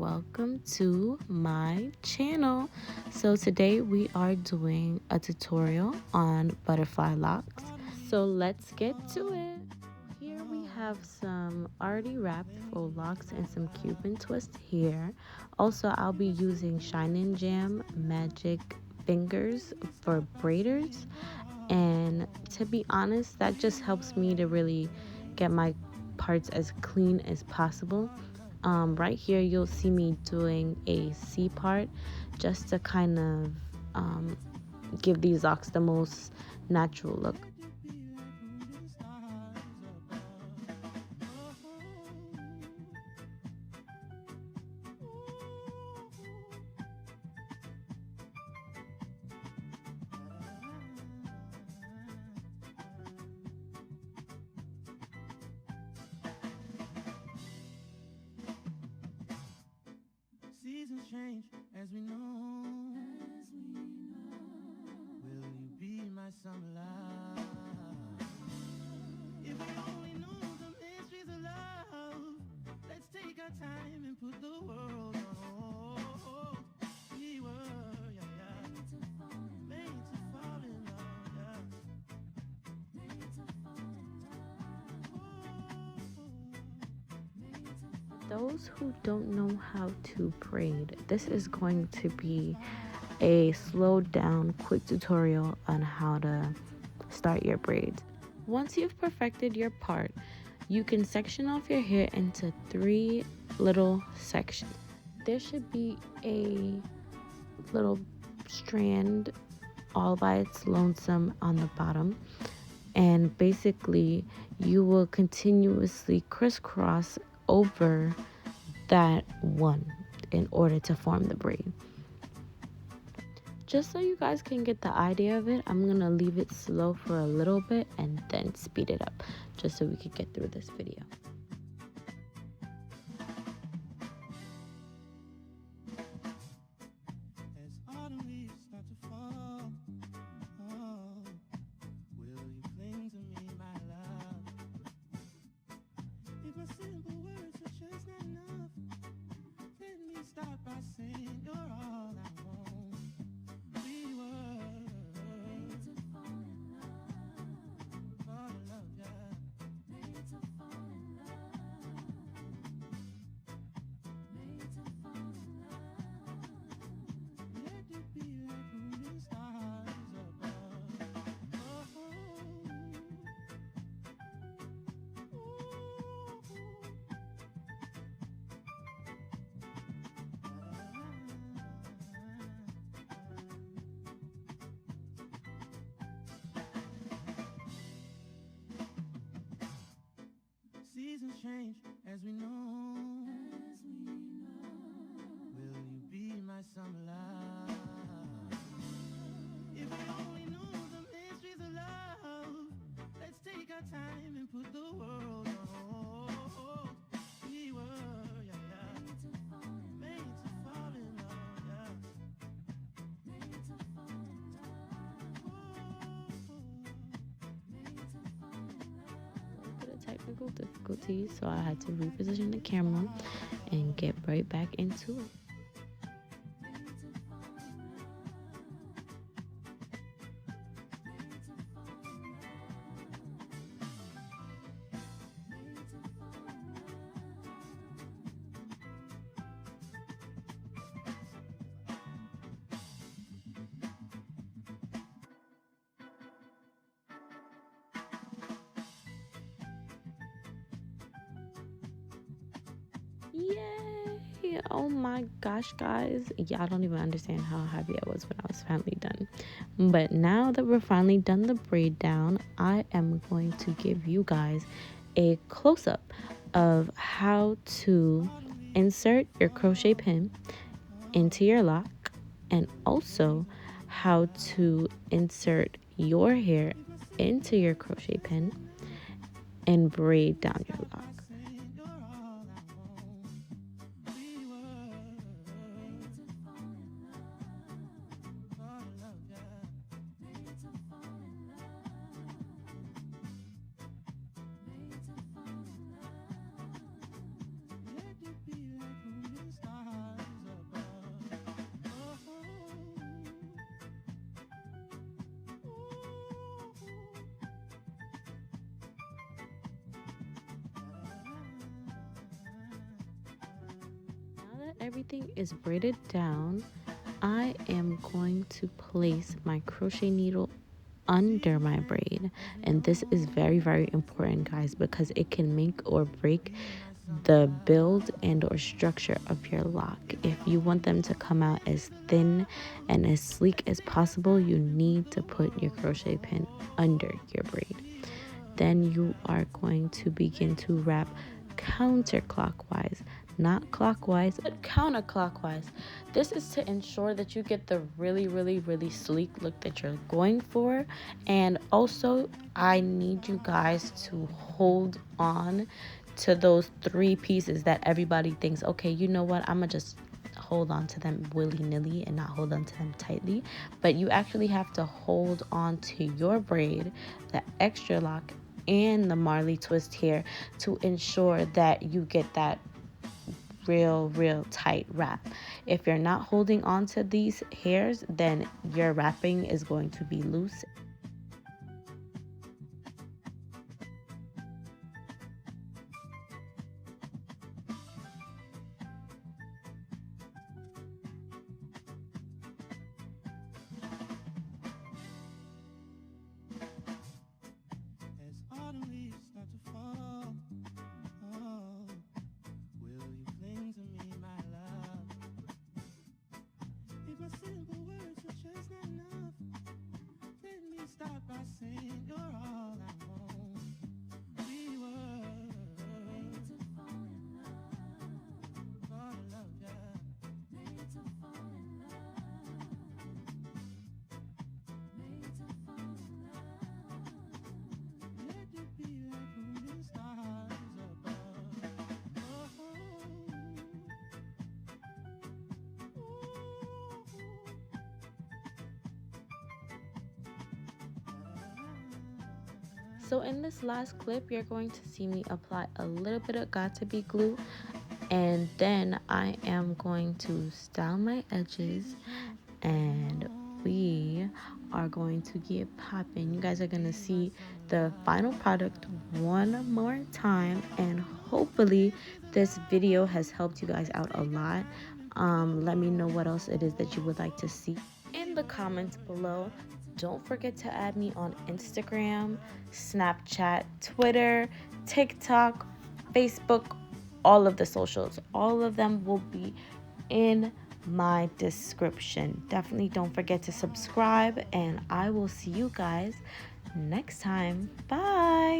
welcome to my channel. So today we are doing a tutorial on Butterfly Locs. So let's get to it. Here we have some already wrapped faux locks and some Cuban twist here. Also, I'll be using Shine and Jam Magic Fingers for braiders. And to be honest, that just helps me to really get my parts as clean as possible. Right here you'll see me doing a C part just to kind of give these locks the most natural look. Seasons change, as we know. Will you be my summer love? If we only knew the mysteries of love, let's take our time and put the world on hold. We were, made to fall in love, Those who don't know how to braid, this is going to be a slowed down quick tutorial on how to start your braids. Once you've perfected your part, you can section off your hair into 3 little sections. There should be a little strand all by its lonesome on the bottom, and basically you will continuously crisscross over that one in order to form the braid. Just so you guys can get the idea of it, I'm gonna leave it slow for a little bit and then speed it up just so we can get through this video. as autumn leaves start to fall. Oh, will you cling to me, my love? If my simple words are just not enough, let me start by saying you're all I want. We were made to fall in love, yeah. Made to fall in love. Made to fall in love. Let it be like moving stars above. Seasons change, as we know. Will you be my summer love? If we only knew the mysteries of love, let's take our time and put the world on hold. We were, made to fall in love, Made to fall in A little bit of technical difficulties, so I had to reposition the camera and get right back into it. Yay! Oh my gosh, guys. Y'all don't even understand how happy I was when I was finally done. But now that we're finally done the braid down, I am going to give you guys a close-up of how to insert your crochet pin into your lock, and also how to insert your hair into your crochet pin and braid down your lock. Let it be like moving stars. Everything is braided down. I am going to place my crochet needle under my braid, and this is very, very important, guys, because it can make or break the build and or structure of your lock. If you want them to come out as thin and as sleek as possible, you need to put your crochet pin under your braid. Then you are going to begin to wrap counterclockwise, not clockwise, but counterclockwise. This is to ensure that you get the really, really, really sleek look that you're going for. And also, I need you guys to hold on to those three pieces that everybody thinks, okay, you know what, I'm gonna just hold on to them willy-nilly and not hold on to them tightly. But you actually have to hold on to your braid, the extra lock, and the Marley twist here to ensure that you get that real tight wrap. If you're not holding on to these hairs, then your wrapping is going to be loose. As autumn leaves start to fall, oh, will you cling to me, my love? If my simple words are just not enough, let me start by saying you're all I want. We were made to fall in love, fall in love, yeah. Made to fall in love, made to fall in love. Let it be like moon and stars above. Oh, So in this last clip, you're going to see me apply a little bit of got2b glue, and then I am going to style my edges, and we are going to get popping. You guys are going to see the final product one more time, and hopefully this video has helped you guys out a lot. Let me know what else it is that you would like to see in the comments below. Don't forget to add me on Instagram, Snapchat, Twitter, TikTok, Facebook, all of the socials. All of them will be in my description. Definitely don't forget to subscribe, and I will see you guys next time. Bye.